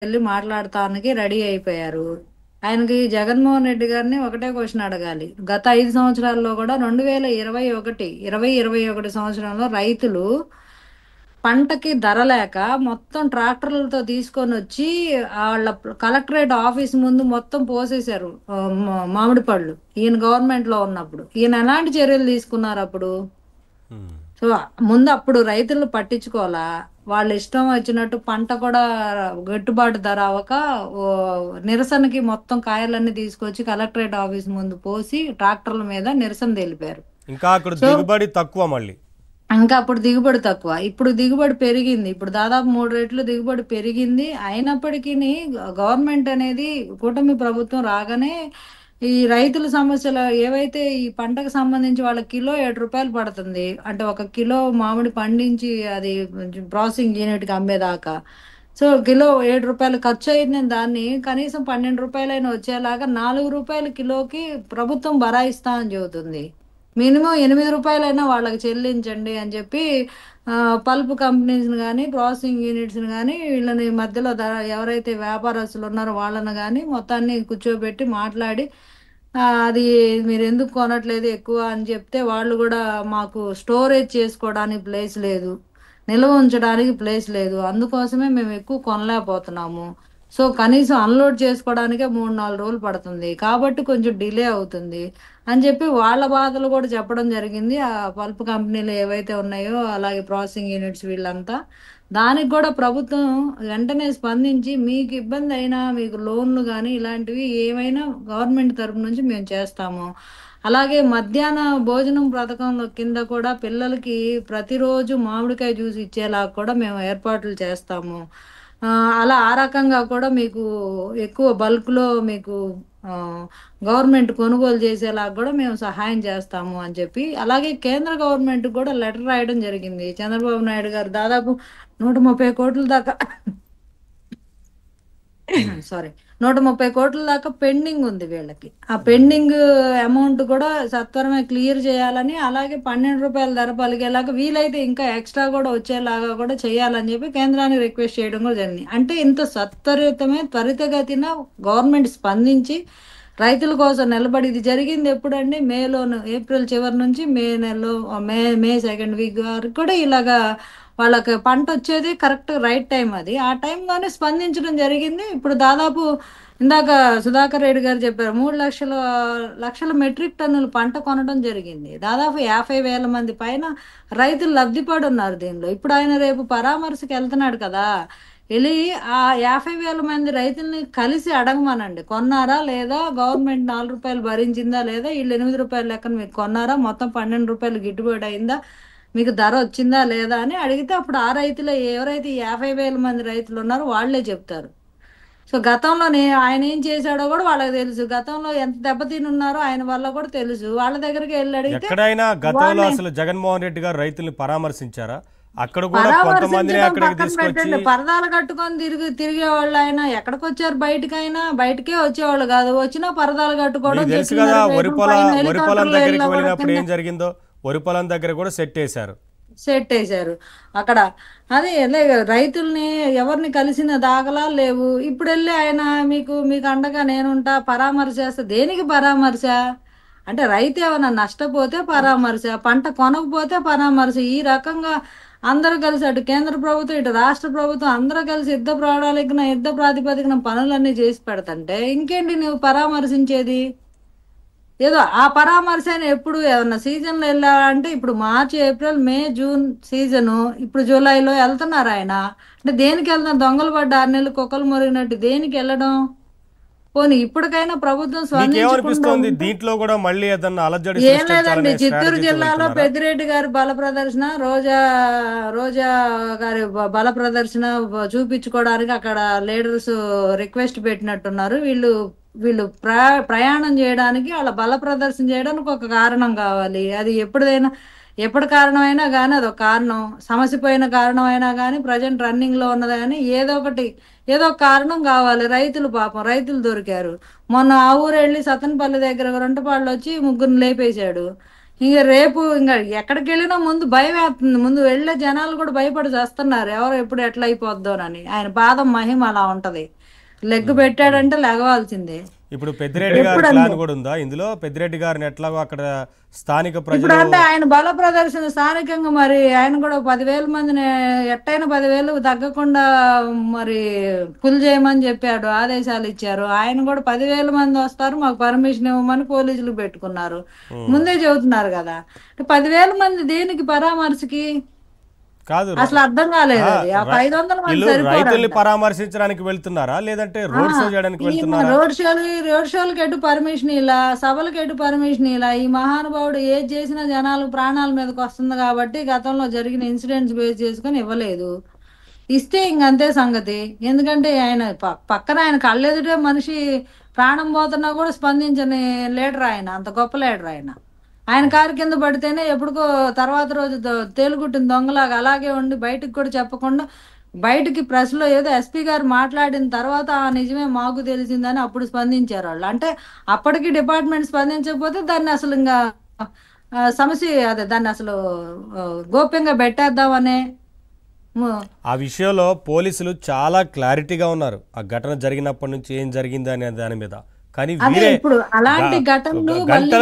వెళ్లి మాట్లాడటానికి రెడీ అయిపోయారు. ఆయనకి జగన్మోహన్ రెడ్డి గారిని ఒకటే క్వశ్చన్ అడగాలి. గత 5 సంవత్సరాల్లో కూడా 2021, 2021 సంవత్సరంలో రైతులు పంటకి ధర లేక మొత్తం ట్రాక్టర్లతో తీసుకొనొచ్చి ఆళ్ళ కలెక్టరేట్ ఆఫీస్ ముందు మొత్తం పోసేశారు. మామిడి పళ్ళు. ఈయన గవర్నమెంట్‌లో ఉన్నప్పుడు. ఈయన ఎలాంటి చర్యలు తీసుకున్నారప్పుడు? హ్మ్. సో, ముందు అప్పుడు రైతులు పట్టించుకోలా. వాళ్ళ ఇష్టం వచ్చినట్టు పంట కూడా గిట్టుబాటు ధర అవ్వక నిరసనకి మొత్తం కాయలన్నీ తీసుకొచ్చి కలెక్టరేట్ ఆఫీస్ ముందు పోసి ట్రాక్టర్ల మీద నిరసన తెలిపారు. ఇంకా అక్కడ సో, దిగుబడి తక్కువ మళ్ళీ. ఇంకా అప్పుడు దిగుబడి తక్కువ. ఇప్పుడు దిగుబడి పెరిగింది. ఇప్పుడు దాదాపు 3 రెట్లు దిగుబడి పెరిగింది. అయినప్పటికీని గవర్నమెంట్ అనేది కూటమి ప్రభుత్వం రాగానే ఈ రైతుల సమస్యలు ఏవైతే ఈ పంటకు సంబంధించి వాళ్ళకి కిలో రూ. 7 పడుతుంది. అంటే ఒక కిలో మామిడి పండించి అది ప్రాసెసింగ్ యూనిట్‌కి అమ్మేదాకా. సో, కిలో రూ. 7 ఖర్చయిన దాన్ని కనీసం రూ. 12 వచ్చేలాగా రూ. 4 కిలోకి ప్రభుత్వం బరాయిస్తా అని చెబుతుంది. మినిమమ్ రూ. 8 వాళ్ళకి చెల్లించండి అని చెప్పి పల్ప్ కంపెనీస్‌ని గాని, ప్రాసెసింగ్ యూనిట్స్‌ని గాని వీళ్ళని మధ్యలో ఎవరైతే వ్యాపారస్తులు ఉన్నారో వాళ్ళని గాని మొత్తాన్ని కూర్చోబెట్టి మాట్లాడి అది మీరెందుకు కొనట్లేదు ఎక్కువ అని చెప్తే వాళ్ళు గూడా మాకు స్టోరేజ్ చేసుకోవడానికి ప్లేస్ లేదు. నిల్వ ఉంచడానికి ప్లేస్ లేదు. అందుకోసమే మేము ఎక్కువ కొనలేకపోతున్నాము. సో, కనీసం అన్‌లోడ్ చేసుకోవడానికే 3, 4 రోజులు పడుతుంది. కాబట్టి కొంచెం డిలే అవుతుంది అని చెప్పి వాళ్ళ బాధలు గూడా చెప్పడం జరిగింది. ఆ పల్ప్ కంపెనీలు ఏవైతే ఉన్నాయో అలాగే ప్రాసెసింగ్ యూనిట్స్ వీళ్ళంతా. దానికి గూడా ప్రభుత్వం వెంటనే స్పందించి మీకు ఇబ్బందయినా మీకు లోన్‌లు గాని ఇలాంటివి ఏమైనా గవర్నమెంట్ తరపు నుంచి మేము చేస్తాము. అలాగే మధ్యాహ్న భోజనం పథకంలో కింద కూడా పిల్లలకి ప్రతిరోజు మామిడికాయ జ్యూస్ ఇచ్చేలాగా కూడా మేము ఏర్పాట్లు చేస్తాము. అలా ఆ రకంగా కూడా మీకు ఎక్కువ బల్క్‌లో మీకు ఆహ్, గవర్నమెంట్ కొనుగోలు చేసేలాగా గూడా మేము సహాయం చేస్తాము అని చెప్పి, అలాగే కేంద్ర గవర్నమెంట్‌కి గూడా లెటర్ రాయడం జరిగింది. చంద్రబాబు నాయుడు గారు దాదాపు 130,00,00,000 దాకా హ్మ్. సారీ. 130,00,00,000 దాకా పెండింగ్ ఉంది వీళ్ళకి. ఆ పెండింగ్ అమౌంట్ కూడా సత్వరమే క్లియర్ చేయాలని, అలాగే రూ. 12 ధర పలిగేలాగా వీలైతే ఇంకా ఎక్స్‌ట్రా కూడా వచ్చేలాగా కూడా చేయాలని చెప్పి కేంద్రానికి రిక్వెస్ట్ చేయడం కూడా జరిగింది. అంటే ఇంత త్వరితగతిన గవర్నమెంట్ స్పందించి రైతుల కోసం నిలబడి ఇది జరిగింది ఎప్పుడండి? మేలోను ఏప్రిల్ చివరి నుంచి మే నెలలో మే సెకండ్ వీక్ వరకు కూడా ఇలాగా వాళ్ళకి పంటొచ్చేది కరెక్ట్ రైట్ టైమ్ అది. ఆ టైంలోనే స్పందించడం జరిగింది. ఇప్పుడు దాదాపు ఇందాక సుధాకర్ రెడ్డి గారు చెప్పారు. 3,00,000 మెట్రిక్ టన్నుల పంట కొనడం జరిగింది. దాదాపు 50,000 మంది పైన రైతులు లబ్ధిపడున్నారు దీనిలో. ఇప్పుడు ఆయన రేపు పరామర్శకెళ్తున్నాడు కదా! ఎళ్లి ఆ 50,000 మంది రైతుల్ని కలిసి అడగమనండి. కొన్నారా లేదా? గవర్నమెంట్ రూ. 4 భరించిందా లేదా? ఈళ్ళు రూ. 8 లెక్కన మీరు కొన్నారా? మొత్తం రూ. 12 గిట్టుబాటు అయిందా? మీకు ధర వచ్చిందా లేదా అని అడిగితే అప్పుడు ఆ రైతులే ఎవరైతే ఈ 50,000 మంది రైతులున్నారో వాళ్ళే చెప్తారు. సో, గతంలోనే ఆయన ఏం చేశాడో గూడా వాళ్ళకి తెలుసు. గతంలో ఎంత దెబ్బతినున్నారో ఆయన వల్ల కూడా తెలుసు. వాళ్ళ దగ్గరికి ఎళ్లి అడిగితే ఎక్కడైనా గతంలో వాళ్ళే అసలు జగన్మోహన్ రెడ్డి గారు రైతుల్ని పరామర్శించారా? అక్కడ కూడా కొంతమందిని పరామర్శించడం అక్కడికి పక్కన తీసుకొచ్చి పెట్టండి. పరదాలు కట్టుకొని తిరిగేవాళ్ళాయన. ఎక్కడికొచ్చారు బయటికైనా? బయటికే వచ్చేవాళ్ళు గాదు. వచ్చినా పరదాలు కట్టుకోవడం, మీకు తెలుసు చెట్లు కదా నరికేయడం, పైన వరి పొలం హెలికాప్టర్‌లో దగ్గరికి ఎళ్ళినా కూడా వెళ్ళినప్పుడు కింద ఏం జరిగిందో, వరి పొలం దగ్గర కూడా సెట్ వేశారు. సెట్టేశారు. అక్కడ అదే రైతుల్ని ఎవరిని కలిసిన దాఖలాలు లేవు. ఇప్పుడెళ్ళి ఆయన మీకు అండగా నేనుంటా, పరామర్శ చేస్తా. దేనికి పరామర్శ? అంటే రైతేమన్నా నష్టపోతే పరామర్శ, పంట కొనకపోతే పరామర్శ. ఈ రకంగా అందరూ కలిసి అటు కేంద్ర ప్రభుత్వం, ఇటు రాష్ట్ర ప్రభుత్వం అందరూ కలిసి యుద్ధ ప్రాతిపదికన పనులన్నీ చేసి పెడతంటే ఇంకేంటి నువ్వు పరామర్శించేది? ఏదో ఆ పరామర్శని ఎప్పుడు ఏమన్నా సీజన్‌లో ఎళ్ళాలంటే ఇప్పుడు మార్చ్, ఏప్రిల్, మే, జూన్ సీజను. ఇప్పుడు జూలైలో ఎళ్తున్నారాయన. అంటే దేనికెళ్తున్నారు? దొంగలు పడ్డ 6 నెలలు కుక్కలు మొరిగినట్టు దేనికెళ్ళడం? పోనీ ఇప్పటికైనా ప్రభుత్వం స్పందించకుండా మీకేమనిపిస్తోంది? ఉంటే దీంట్లో కూడా మళ్ళీ ఏదన్నా అలజడి ఏం లేదండి. సృష్టించాలనే చిత్తూరు స్ట్రాటజీతో జిల్లాలో వెళ్తున్నారా? పెద్దిరెడ్డి గారి బల ప్రదర్శన, రోజా గారి బల ప్రదర్శన చూపించుకోవడానికి అక్కడ లీడర్స్ రిక్వెస్ట్ పెట్టినట్టున్నారు. వీళ్ళు ప్రయాణం చేయడానికి ఆళ్ళ బల ప్రదర్శన చేయడానికి ఒక కారణం కావాలి. అది ఎప్పటి కారణమైనా గానీ అదొక కారణం. సమస్య పోయిన కారణమైనా గానీ, ప్రెజెంట్ రన్నింగ్‌లో ఉన్నది గానీ ఏదో ఒక కారణం గావాలి. రైతులు దొరికారు. మొన్న ఆ ఊరెళ్ళి సత్తెనపల్లి దగ్గర గుంటపాడులో వచ్చి ముగ్గురిని లేపేశాడు. ఇక రేపు ఇంకా ఎక్కడికి వెళ్ళినా ముందు భయం వేస్తుంది. ముందు వెళ్ళే జనాలు కూడా భయపడి చేస్తున్నారు, ఎవరు ఎప్పుడు ఎట్లా అయిపోద్దోనని. ఆయన పాదం మహిమ అలా ఉంటది, లెగ్ పెట్టాడంటే లెగవాల్సిందే. ఇప్పుడు పెద్దిరెడ్డి గారి ప్లాన్ కూడా ఉందా ఇందులో? పెద్దిరెడ్డి గారిని ఎట్లాగో అక్కడ స్థానిక ఇప్పుడు ప్రజలు అంటే ఆయన బల ప్రదర్శన స్థానికంగా మరి ఆయన కూడా 10,000 మందిని ఎట్టయినా 10,000 తగ్గకుండా మరి ఫుల్ చేయమని చెప్పాడు, ఆదేశాలు ఇచ్చారు. ఆయన కూడా 10,000 మంది వస్తారు మాకు పర్మిషన్ ఇవ్వమని పోలీసులు పెట్టుకున్నారు, ముందే చెబుతున్నారు కదా. 10,000 మంది దేనికి పరామర్శకి కాదు, అసలు అర్థం కాలేదు. అది ఆ 500 మంది వీళ్ళు సరిపోరు. రైతుల్ని పరామర్శించడానికి వెళ్తున్నారా లేదంటే రోడ్ షో చేయడానికి వెళ్తున్నారా? రోడ్ షోలకి ఎటు పర్మిషన్ ఇలా, సభలకు ఎటు పర్మిషన్ ఇలా. ఈ మహానుభావుడు ఏది చేసినా జనాలు ప్రాణాల మీదకి వస్తుంది కాబట్టి గతంలో జరిగిన ఇన్సిడెంట్స్ బేస్ చేసుకొని ఇవ్వలేదు. ఇస్తే ఇంకంతే సంగతి. ఎందుకంటే ఆయన పక్కన ఆయన కళ్ళెదుటే మనిషి ప్రాణం పోతున్నా కూడా స్పందించని లీడర్ ఆయన, అంత గొప్ప లీడర్ ఆయన. ఆయన కారు కింద పడితేనే ఎప్పుడుకో తర్వాత రోజు తేలుగుట్టిన దొంగలాగా అలాగే ఉండి బయటకు కూడా చెప్పకుండా, బయటికి ప్రెస్లో ఏదో ఎస్పీ గారు మాట్లాడిన తర్వాత నిజమే మాకు తెలిసిందని అప్పుడు స్పందించారు వాళ్ళు. అంటే అప్పటికి డిపార్ట్మెంట్ స్పందించకపోతే దాన్ని అసలు ఇంకా సమస్య అదే, దాన్ని అసలు గోప్యంగా పెట్టేద్దామనే. ఆ విషయంలో పోలీసులు చాలా క్లారిటీగా ఉన్నారు, ఆ ఘటన జరిగినప్పటి నుంచి ఏం జరిగింది అనే దాని మీద. కానీ అదే వీరే ఇప్పుడు అలాంటి ఘటనలు గంటల